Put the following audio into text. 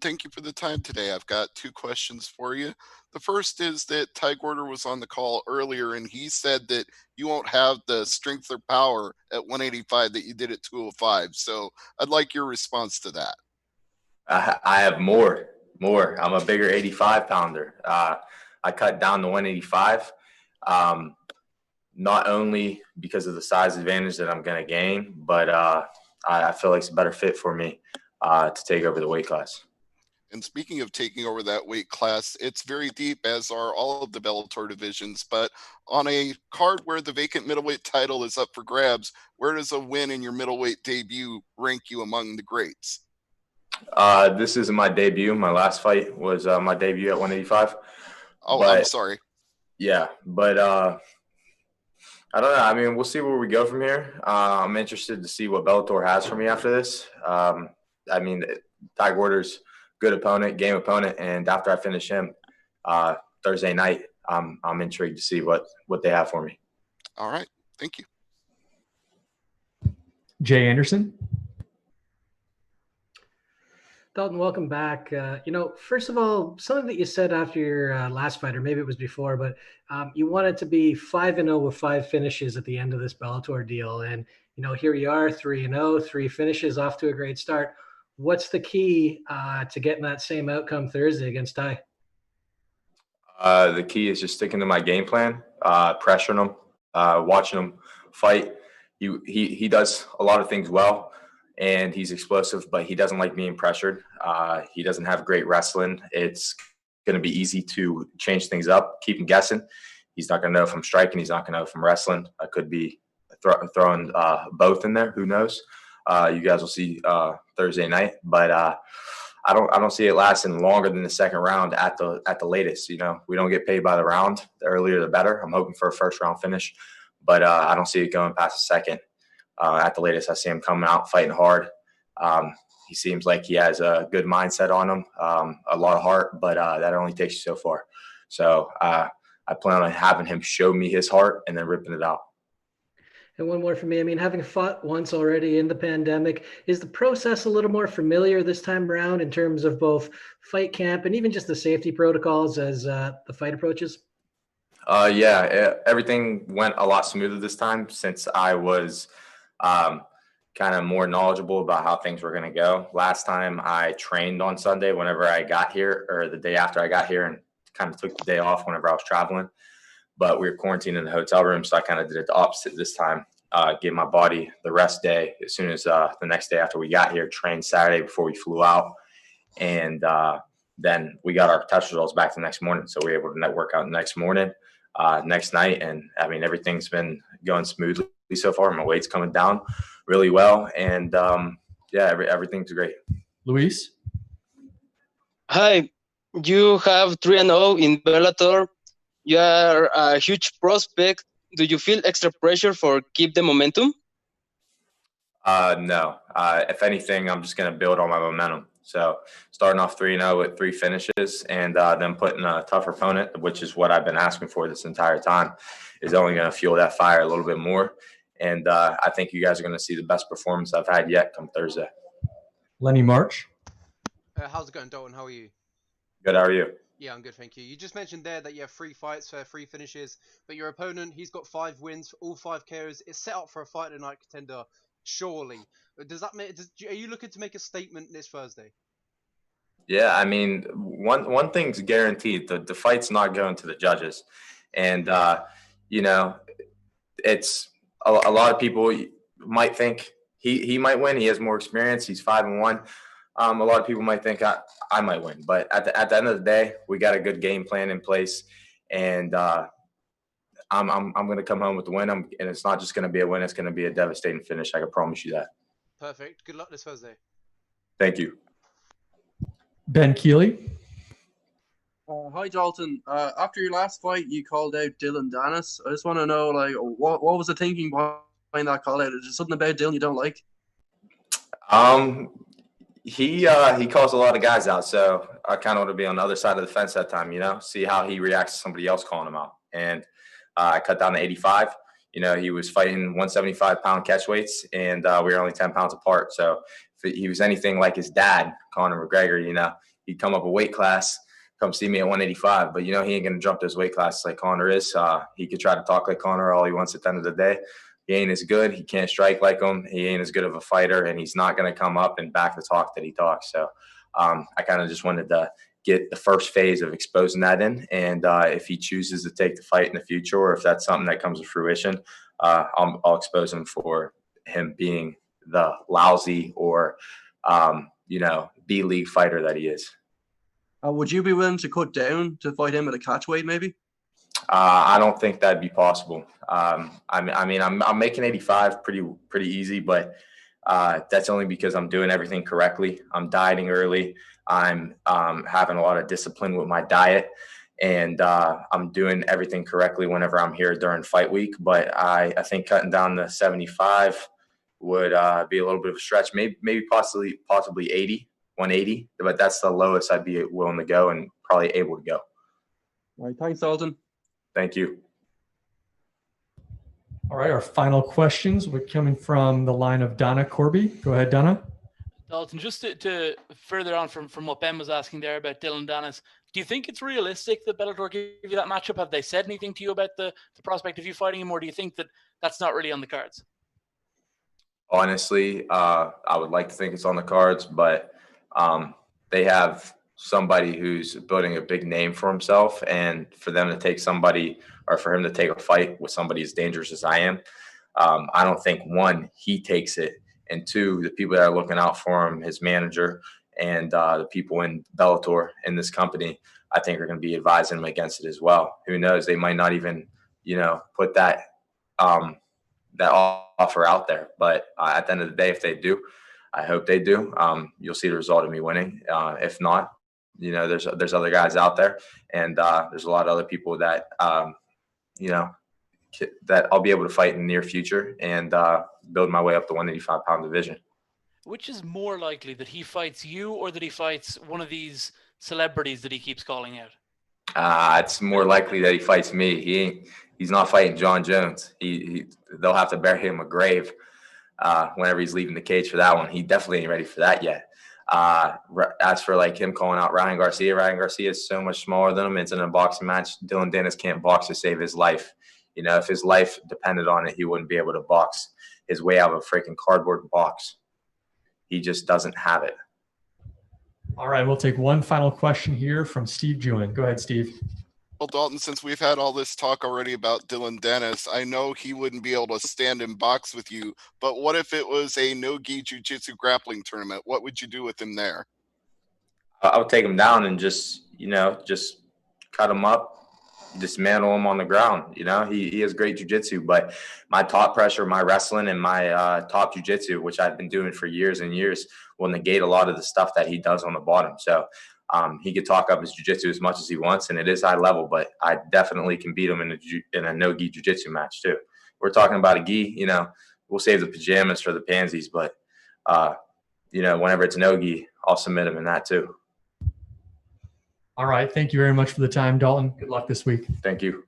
thank you for the time today. I've got two questions for you. The first is that Ty Gorder was on the call earlier, and he said that you won't have the strength or power at 185 that you did at 205. So I'd like your response to that. I have more. I'm a bigger 85 pounder. I cut down to 185, not only because of the size advantage that I'm going to gain, but I feel like it's a better fit for me to take over the weight class. And speaking of taking over that weight class, it's very deep, as are all of the Bellator divisions. But on a card where the vacant middleweight title is up for grabs, where does a win in your middleweight debut rank you among the greats? This isn't my debut. My last fight was my debut at 185. Oh, I'm sorry. Yeah, but I don't know. I mean, we'll see where we go from here. I'm interested to see what Bellator has for me after this. I mean, Ty Gorder's good opponent, game opponent, and after I finish him Thursday night, I'm intrigued to see what they have for me. All right. Thank you. Jay Anderson. Dalton, welcome back. First of all, something that you said after your last fight, or maybe it was before, but you wanted to be 5-0 with 5 finishes at the end of this Bellator deal. And, here you are, 3-0, 3 finishes, off to a great start. What's the key to getting that same outcome Thursday against Ty? The key is just sticking to my game plan, pressuring him, watching him fight. He does a lot of things well, and he's explosive, but he doesn't like being pressured. He doesn't have great wrestling. It's going to be easy to change things up, keep him guessing. He's not going to know if I'm striking. He's not going to know if I'm wrestling. I could be throwing both in there. Who knows? You guys will see Thursday night, but I don't see it lasting longer than the second round at the latest. We don't get paid by the round. The earlier the better. I'm hoping for a first round finish, but I don't see it going past the second. At the latest, I see him coming out fighting hard. He seems like he has a good mindset on him, a lot of heart, but that only takes you so far. So I plan on having him show me his heart and then ripping it out. And one more for me. I mean, having fought once already in the pandemic, is the process a little more familiar this time around in terms of both fight camp and even just the safety protocols as the fight approaches? Yeah, everything went a lot smoother this time since I was kind of more knowledgeable about how things were going to go. Last time I trained on Sunday whenever I got here, or the day after I got here, and kind of took the day off whenever I was traveling. But we were quarantined in the hotel room, so I kind of did it the opposite this time. Gave my body the rest day as soon as the next day after we got here, trained Saturday before we flew out. And then we got our test results back the next morning. So we were able to network out the next morning, next night. And I mean, everything's been going smoothly so far. My weight's coming down really well. And everything's great. Luis? Hi, you have 3-0 in Bellator. You are a huge prospect. Do you feel extra pressure for keep the momentum? No. If anything, I'm just going to build on my momentum. So starting off 3-0 with 3 finishes and then putting a tougher opponent, which is what I've been asking for this entire time, is only going to fuel that fire a little bit more. And I think you guys are going to see the best performance I've had yet come Thursday. Lenny March. How's it going, Dalton? How are you? Good. How are you? Yeah, I'm good, thank you. You just mentioned there that you have 3 fights, 3 finishes, but your opponent, he's got 5 wins, all 5 KOs. It's set up for a fight tonight contender, surely. Does that make? Are you looking to make a statement this Thursday? Yeah, I mean, one thing's guaranteed: the fight's not going to the judges, and it's a lot of people might think he might win. He has more experience. He's 5-1. A lot of people might think I might win, but at the end of the day, we got a good game plan in place, and I'm going to come home with the win. And it's not just going to be a win; it's going to be a devastating finish. I can promise you that. Perfect. Good luck this Thursday. Thank you. Ben Keeley. Hi, Dalton. After your last fight, you called out Dylan Dennis. I just want to know, what was the thinking behind that call out? Is there something about Dylan you don't like? He calls a lot of guys out, so I kind of want to be on the other side of the fence that time, see how he reacts to somebody else calling him out. And I cut down to 85. He was fighting 175-pound catch weights, and we were only 10 pounds apart. So if he was anything like his dad, Conor McGregor, you know, he'd come up a weight class, come see me at 185. But, you know, he ain't going to jump those weight classes like Conor is. He could try to talk like Conor all he wants at the end of the day. He ain't as good. He can't strike like him. He ain't as good of a fighter, and he's not going to come up and back the talk that he talks. So I kind of just wanted to get the first phase of exposing that in. And if he chooses to take the fight in the future, or if that's something that comes to fruition, I'll expose him for him being the lousy or, you know, B-league fighter that he is. Would you be willing to cut down to fight him at a catch weight maybe? I don't think that'd be possible. I mean, I'm making 85 pretty easy, but that's only because I'm doing everything correctly. I'm dieting early. I'm having a lot of discipline with my diet, and I'm doing everything correctly whenever I'm here during fight week. But I think cutting down to 75 would be a little bit of a stretch. Maybe possibly 180, but that's the lowest I'd be willing to go and probably able to go. All right, thanks, Dalton. Thank you. All right, our final questions were coming from the line of Donna Corby. Go ahead, Donna. Dalton, just to further on from what Ben was asking there about Dillon Danis, do you think it's realistic that Bellator give you that matchup? Have they said anything to you about the prospect of you fighting him, or do you think that that's not really on the cards? Honestly, I would like to think it's on the cards, but they have somebody who's building a big name for himself, and for them to take somebody, or for him to take a fight with somebody as dangerous as I am, I don't think, one, he takes it, and two, the people that are looking out for him, his manager, and the people in Bellator in this company, I think are going to be advising him against it as well. Who knows? They might not even, you know, put that that offer out there. But at the end of the day, if they do, I hope they do. You'll see the result of me winning. If not, you know, there's other guys out there, and there's a lot of other people that you know, that I'll be able to fight in the near future and build my way up the 185-pound division. Which is more likely, that he fights you or that he fights one of these celebrities that he keeps calling out? It's more likely that he fights me. He's not fighting John Jones. They'll have to bury him a grave whenever he's leaving the cage for that one. He definitely ain't ready for that yet. As for like him calling out Ryan Garcia is so much smaller than him. It's in a boxing match. Dillon Danis can't box to save his life. You know, if his life depended on it, he wouldn't be able to box his way out of a freaking cardboard box. He just doesn't have it. All right, we'll take one final question here from Steve Jewin. Go ahead, Steve. Well, Dalton, since we've had all this talk already about Dillon Danis, I know he wouldn't be able to stand and box with you, but what if it was a no-gi jiu-jitsu grappling tournament? What would you do with him there? I would take him down and just cut him up, dismantle him on the ground. You know, he has great jiu-jitsu, but my top pressure, my wrestling, and my top jiu-jitsu, which I've been doing for years and years, will negate a lot of the stuff that he does on the bottom. So he could talk up his jiu-jitsu as much as he wants, and it is high level, but I definitely can beat him in a no-gi jiu-jitsu match too. We're talking about a gi, you know, we'll save the pajamas for the pansies, but you know, whenever it's no-gi, I'll submit him in that too. All right. Thank you very much for the time, Dalton. Good luck this week. Thank you.